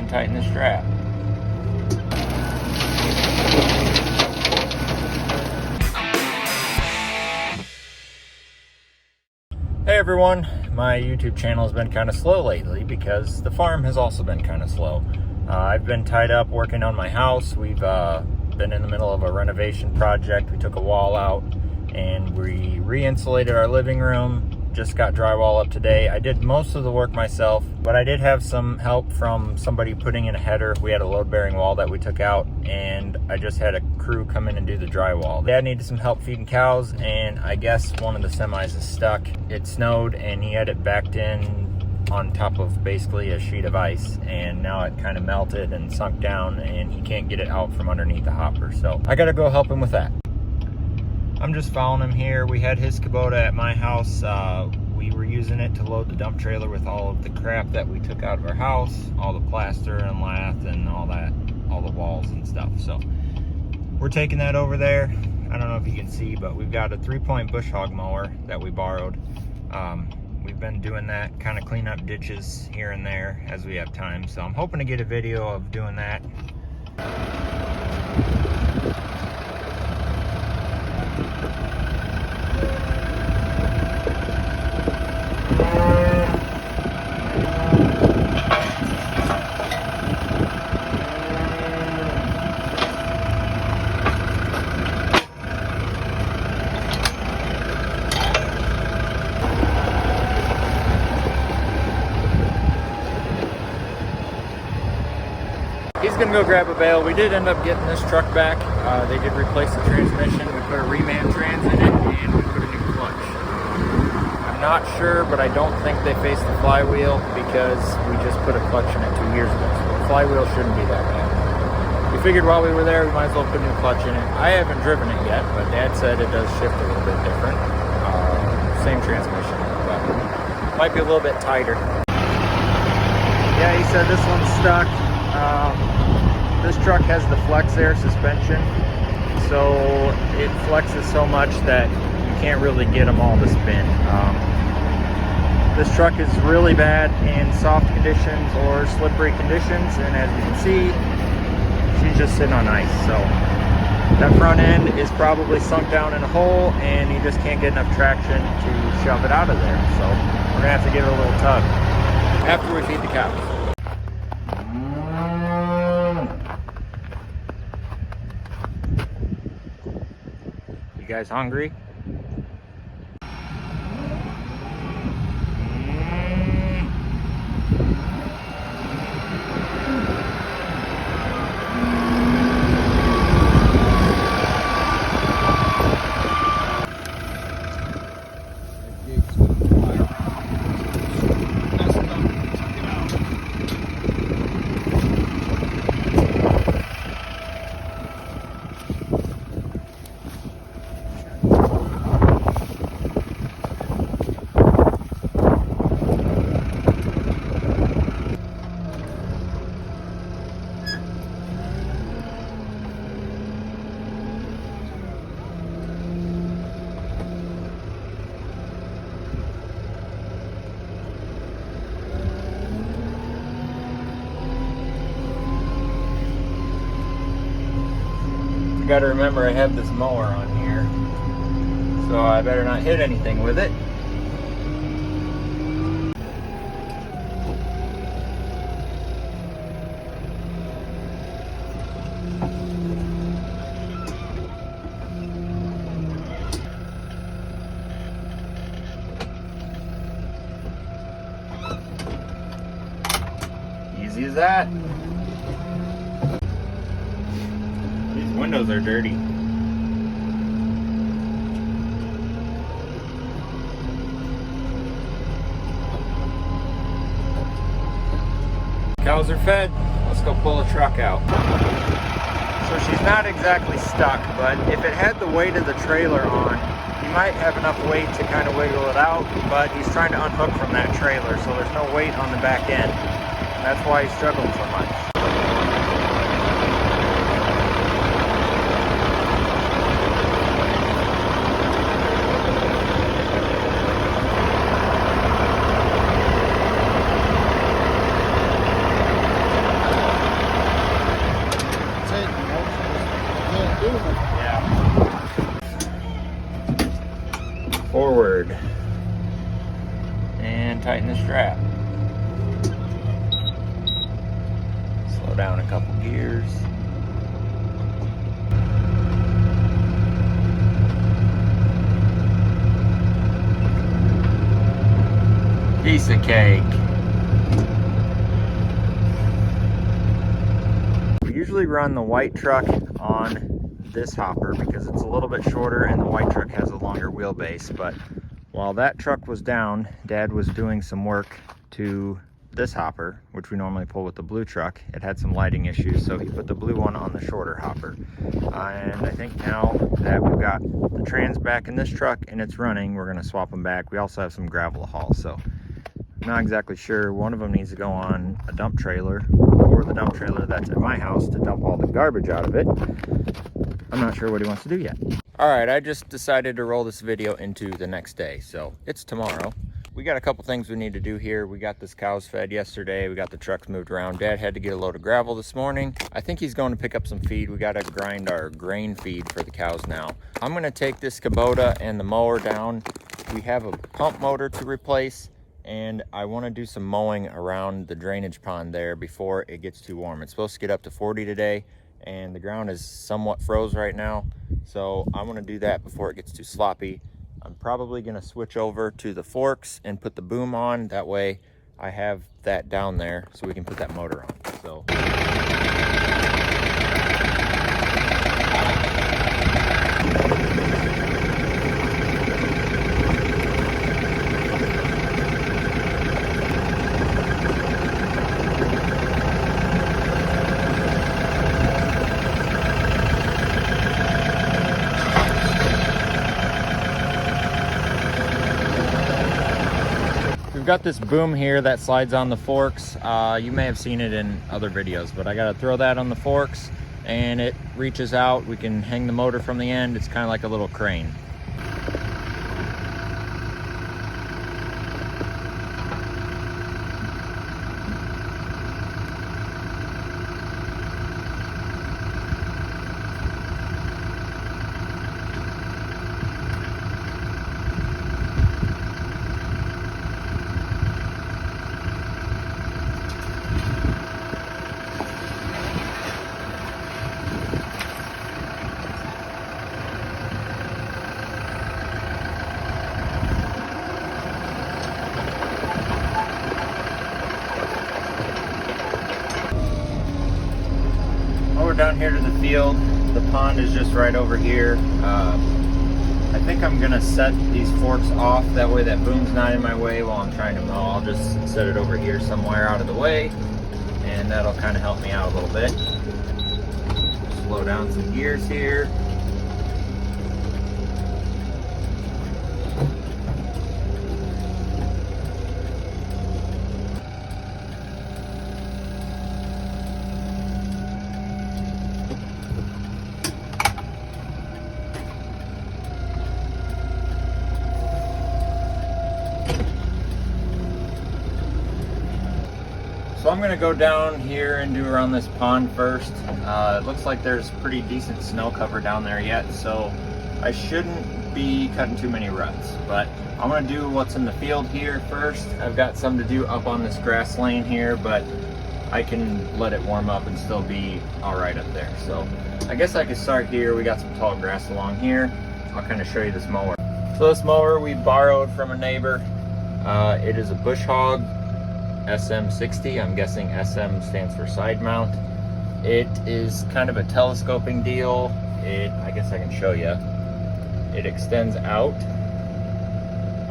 tighten the strap. Hey everyone, my YouTube channel has been kind of slow lately because the farm has also been kind of slow. I've been tied up working on my house. We've been in the middle of a renovation project. We took a wall out and we re-insulated our living room. Just got drywall up today. I did most of the work myself, but I did have some help from somebody putting in a header. We had a load-bearing wall that we took out, and I just had a crew come in and do the drywall. Dad needed some help feeding cows, and I guess one of the semis is stuck. It snowed, and he had it backed in on top of basically a sheet of ice, and now it kind of melted and sunk down, and he can't get it out from underneath the hopper. So I gotta go help him with that. I'm just following him here. We had his Kubota at my house. We were using it to load the dump trailer with all of the crap that we took out of our house, all the plaster and lath and all that, all the walls and stuff. So we're taking that over there. I don't know if you can see, but we've got a 3-point bush hog mower that we borrowed. We've been doing that, kind of clean up ditches here and there as we have time. So I'm hoping to get a video of doing that. He's gonna go grab a bale. We did end up getting this truck back. They did replace the transmission. We put a reman trans in it and we put a new clutch. I'm not sure, but I don't think they faced the flywheel because we just put a clutch in it 2 years ago. So the flywheel shouldn't be that bad. We figured while we were there, we might as well put a new clutch in it. I haven't driven it yet, but Dad said it does shift a little bit different. Same transmission, but might be a little bit tighter. Yeah, he said this one's stuck. This truck has the flex air suspension, so it flexes so much that you can't really get them all to spin. This truck is really bad in soft conditions or slippery conditions, and as you can see, she's just sitting on ice. So that front end is probably sunk down in a hole, and you just can't get enough traction to shove it out of there. So we're gonna have to give it a little tug after we feed the cows. You guys hungry? Got to remember I have this mower on here, so I better not hit anything with it. Easy as that. Windows are dirty. Cows are fed. Let's go pull the truck out. So she's not exactly stuck, but if it had the weight of the trailer on, you might have enough weight to kind of wiggle it out, but he's trying to unhook from that trailer, so there's no weight on the back end. And that's why he's struggling so much. and tighten the strap. Slow down a couple gears. Piece of cake. We usually run the white truck on this hopper because it's a little bit shorter and the white truck has a longer wheelbase. But while that truck was down, Dad was doing some work to this hopper, which we normally pull with the blue truck. It had some lighting issues, so he put the blue one on the shorter hopper. And I think now that we've got the trans back in this truck and it's running, we're gonna swap them back. We also have some gravel to haul, so I'm not exactly sure. One of them needs to go on a dump trailer or the dump trailer that's at my house to dump all the garbage out of it. I'm not sure what he wants to do yet. All right, I just decided to roll this video into the next day, so it's tomorrow. We got a couple things we need to do here. We got this cows fed yesterday. We got the trucks moved around. Dad had to get a load of gravel this morning. I think he's going to pick up some feed. We got to grind our grain feed for the cows now. I'm going to take this Kubota and the mower down. We have a pump motor to replace, and I want to do some mowing around the drainage pond there before it gets too warm. It's supposed to get up to 40 today, and the ground is somewhat froze right now. So I want to do that before it gets too sloppy. I'm probably going to switch over to the forks and put the boom on. That way I have that down there so we can put that motor on. So. We've got this boom here that slides on the forks. You may have seen it in other videos, but I gotta throw that on the forks and it reaches out. We can hang the motor from the end. It's kind of like a little crane. Down here to the field. The pond is just right over here. I think I'm gonna set these forks off, that way that boom's not in my way while I'm trying to mow. I'll just set it over here somewhere out of the way, and that'll kind of help me out a little bit. Slow down some gears here. So I'm gonna go down here and do around this pond first. It looks like there's pretty decent snow cover down there yet, so I shouldn't be cutting too many ruts. But I'm gonna do what's in the field here first. I've got some to do up on this grass lane here, but I can let it warm up and still be all right up there. So I guess I could start here. We got some tall grass along here. I'll kind of show you this mower. So this mower we borrowed from a neighbor. It is a bush hog SM60. I'm guessing SM stands for side mount. It is kind of a telescoping deal. I guess I can show you. It extends out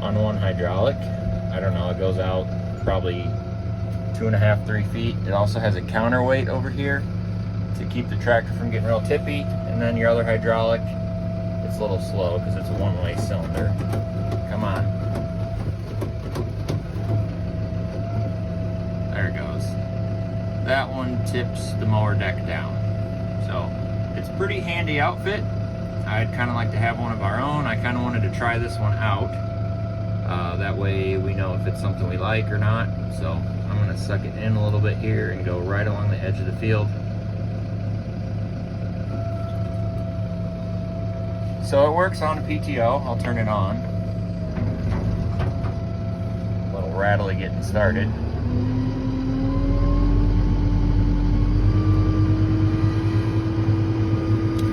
on one hydraulic. I don't know, it goes out probably 2.5, 3 feet. It also has a counterweight over here to keep the tractor from getting real tippy. And then your other hydraulic, it's a little slow because it's a one-way cylinder. Come on. There it goes. That one tips the mower deck down. So it's a pretty handy outfit. I'd kind of like to have one of our own. I kind of wanted to try this one out. That way we know if it's something we like or not. So I'm going to suck it in a little bit here and go right along the edge of the field. So it works on a PTO. I'll turn it on. A little rattly getting started.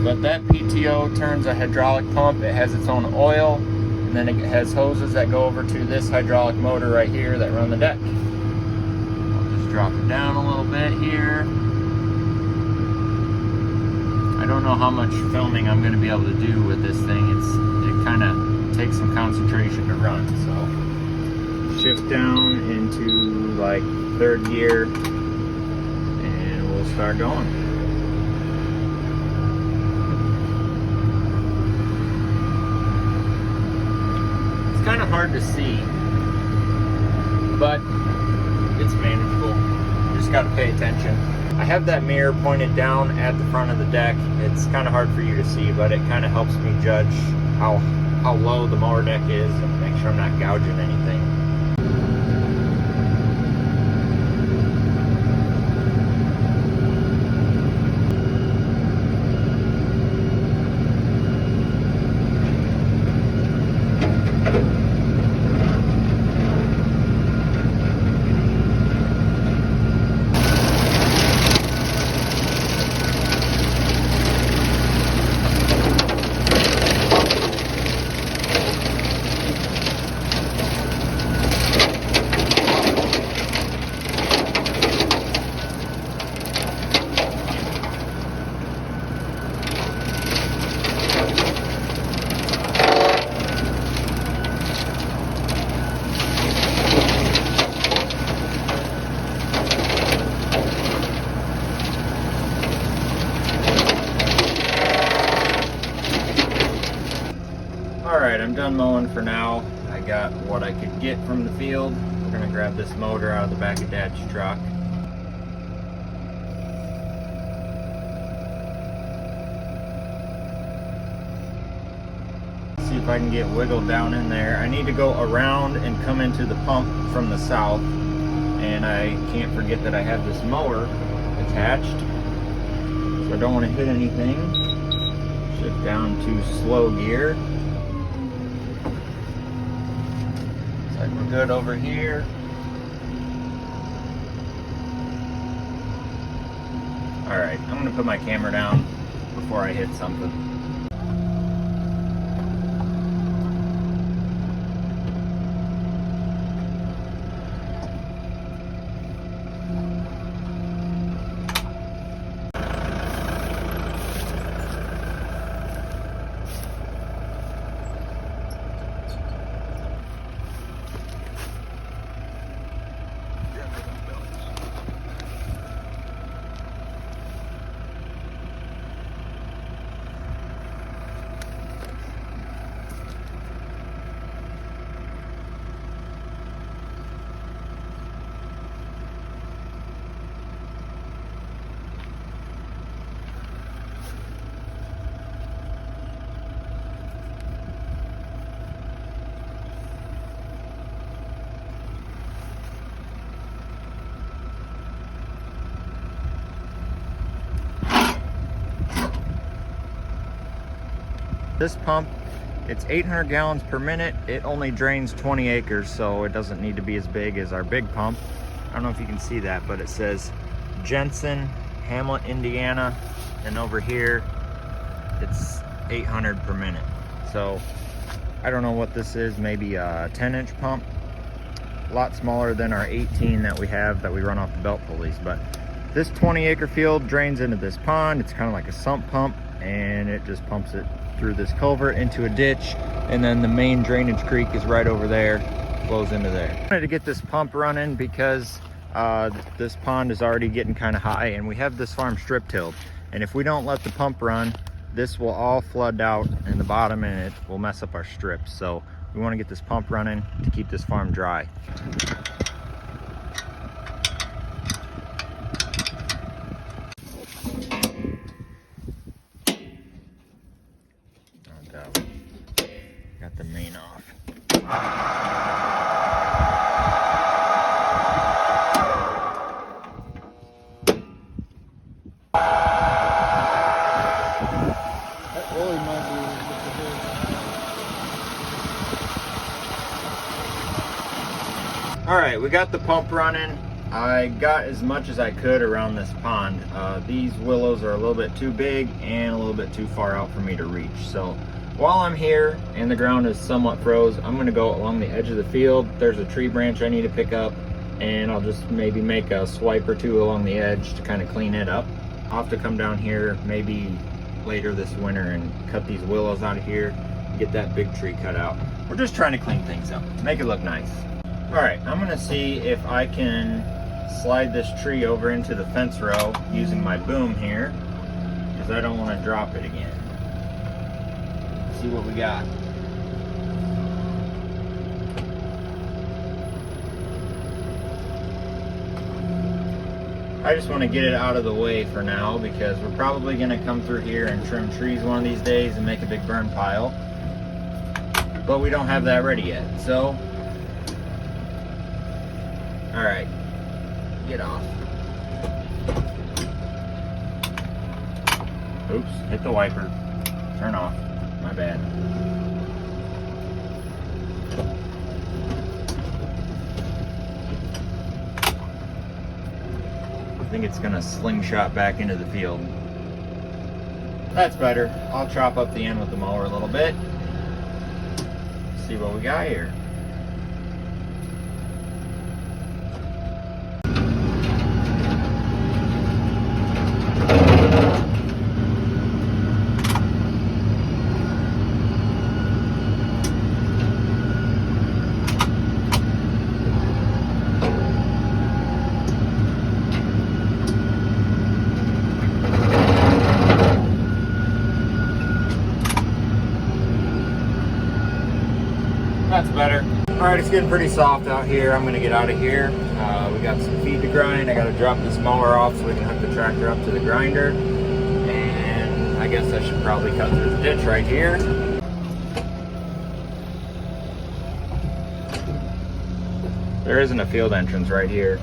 But that PTO turns a hydraulic pump. It has its own oil, and then it has hoses that go over to this hydraulic motor right here that run the deck. I'll just drop it down a little bit here. I don't know how much filming I'm going to be able to do with this thing. It kind of takes some concentration to run. So shift down into like third gear, and we'll start going. Kind of hard to see, but it's manageable. You just got to pay attention. I have that mirror pointed down at the front of the deck. It's kind of hard for you to see, but it kind of helps me judge how low the mower deck is and make sure I'm not gouging anything. Alright, I'm done mowing for now. I got what I could get from the field. We're going to grab this motor out of the back of Dad's truck. See if I can get wiggled down in there. I need to go around and come into the pump from the south. And I can't forget that I have this mower attached. So I don't want to hit anything. Shift down to slow gear. We're good over here. Alright, I'm going to put my camera down before I hit something. This pump, it's 800 gallons per minute. It only drains 20 acres, so it doesn't need to be as big as our big pump. I don't know if you can see that, but it says Jensen, Hamlet, Indiana, and over here, it's 800 per minute. So I don't know what this is, maybe a 10-inch pump. A lot smaller than our 18 that we have that we run off the belt pulleys, but this 20-acre field drains into this pond. It's kind of like a sump pump, and it just pumps it through this culvert into a ditch, and then the main drainage creek is right over there, flows into there. I wanted to get this pump running because this pond is already getting kind of high, and we have this farm strip tilled, and if we don't let the pump run, this will all flood out in the bottom and it will mess up our strips. So we want to get this pump running to keep this farm dry. Got the main off. That really might be All right, right, we got the pump running. I got as much as I could around this pond. These willows are a little bit too big and a little bit too far out for me to reach. So while I'm here and the ground is somewhat froze, I'm gonna go along the edge of the field. There's a tree branch I need to pick up, and I'll just maybe make a swipe or two along the edge to kind of clean it up. I'll have to come down here maybe later this winter and cut these willows out of here and get that big tree cut out. We're just trying to clean things up, make it look nice. All right, I'm gonna see if I can slide this tree over into the fence row using my boom here, because I don't want to drop it again. See what we got. I just want to get it out of the way for now, because we're probably going to come through here and trim trees one of these days and make a big burn pile. But we don't have that ready yet, so. All right, get off. Oops, hit the wiper. Turn off, my bad. I think it's gonna slingshot back into the field. That's better. I'll chop up the end with the mower a little bit. See what we got here. That's better. All right, it's getting pretty soft out here. I'm gonna get out of here. We got some feed to grind. I gotta drop this mower off so we can hook the tractor up to the grinder. And I guess I should probably cut through the ditch right here. There isn't a field entrance right here,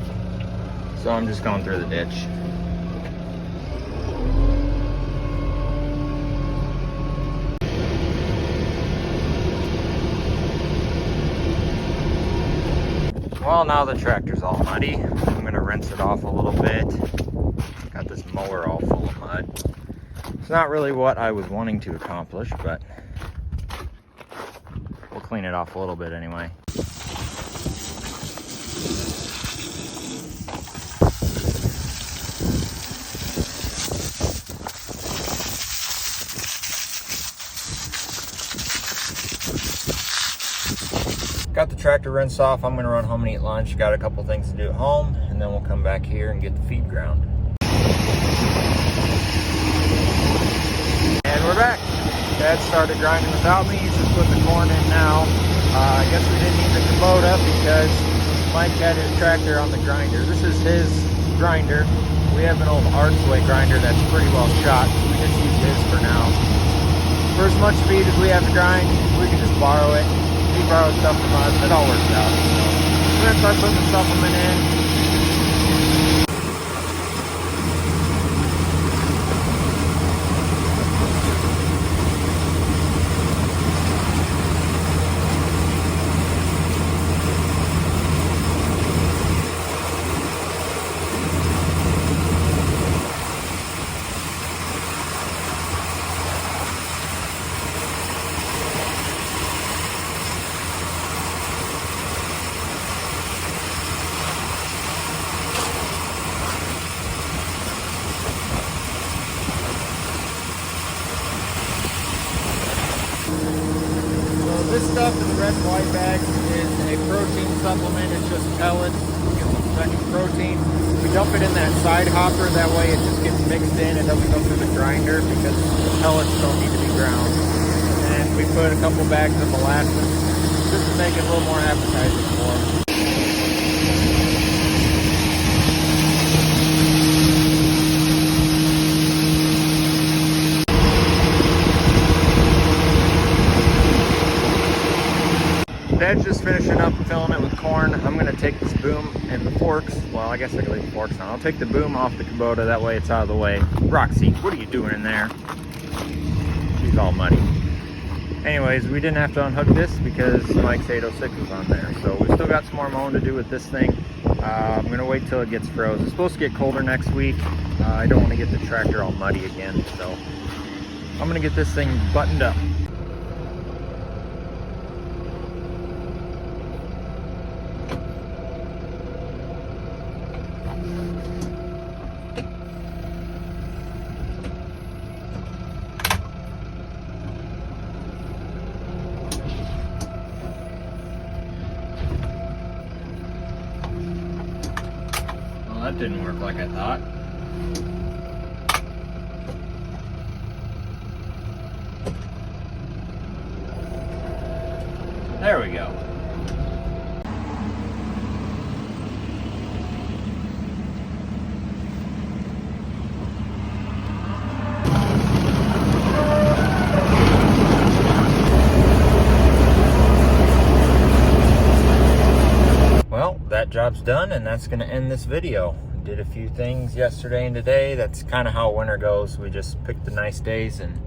so I'm just going through the ditch. Well, now the tractor's all muddy. I'm gonna rinse it off a little bit. Got this mower all full of mud. It's not really what I was wanting to accomplish, but we'll clean it off a little bit anyway. Got the tractor rinsed off. I'm gonna run home and eat lunch. Got a couple things to do at home, and then we'll come back here and get the feed ground. And we're back. Dad started grinding without me. He's just putting the corn in now. I guess we didn't need the Kubota because Mike had his tractor on the grinder. This is his grinder. We have an old Artsway grinder that's pretty well shot. We just use his for now. For as much feed as we have to grind, we can just borrow it. He borrowed stuff from us. It all works out. So we're gonna start putting the supplement in. This stuff in the red and white bags is a protein supplement. It's just pellets. It gives us extra protein. We dump it in that side hopper. That way it just gets mixed in. It doesn't go through the grinder because the pellets don't need to be ground. And we put a couple bags of molasses just to make it a little more appetizing for them. Dad's just finishing up filling it with corn. I'm gonna take this boom and the forks. Well, I guess I can leave the forks on. I'll take the boom off the Kubota, that way it's out of the way. Roxy, what are you doing in there? She's all muddy. Anyways, we didn't have to unhook this because Mike's 806 was on there. So we still got some more mowing to do with this thing. I'm gonna wait till it gets froze. It's supposed to get colder next week. I don't want to get the tractor all muddy again, so I'm gonna get this thing buttoned up. That didn't work like I thought. There we go. Well, that job's done, and that's going to end this video. Did a few things yesterday and today. That's kind of how winter goes. We just pick the nice days and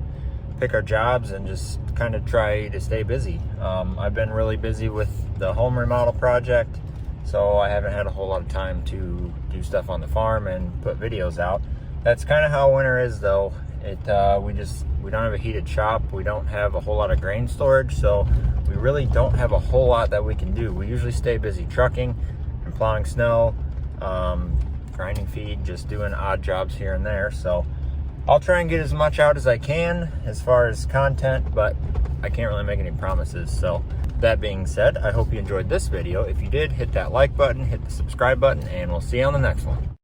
pick our jobs and just kind of try to stay busy. I've been really busy with the home remodel project, so I haven't had a whole lot of time to do stuff on the farm and put videos out. That's kind of how winter is, though. We don't have a heated shop. We don't have a whole lot of grain storage, so we really don't have a whole lot that we can do. We usually stay busy trucking and plowing snow, grinding feed, just doing odd jobs here and there. So I'll try and get as much out as I can as far as content, but I can't really make any promises. So that being said, I hope you enjoyed this video. If you did, hit that like button, hit the subscribe button, and we'll see you on the next one.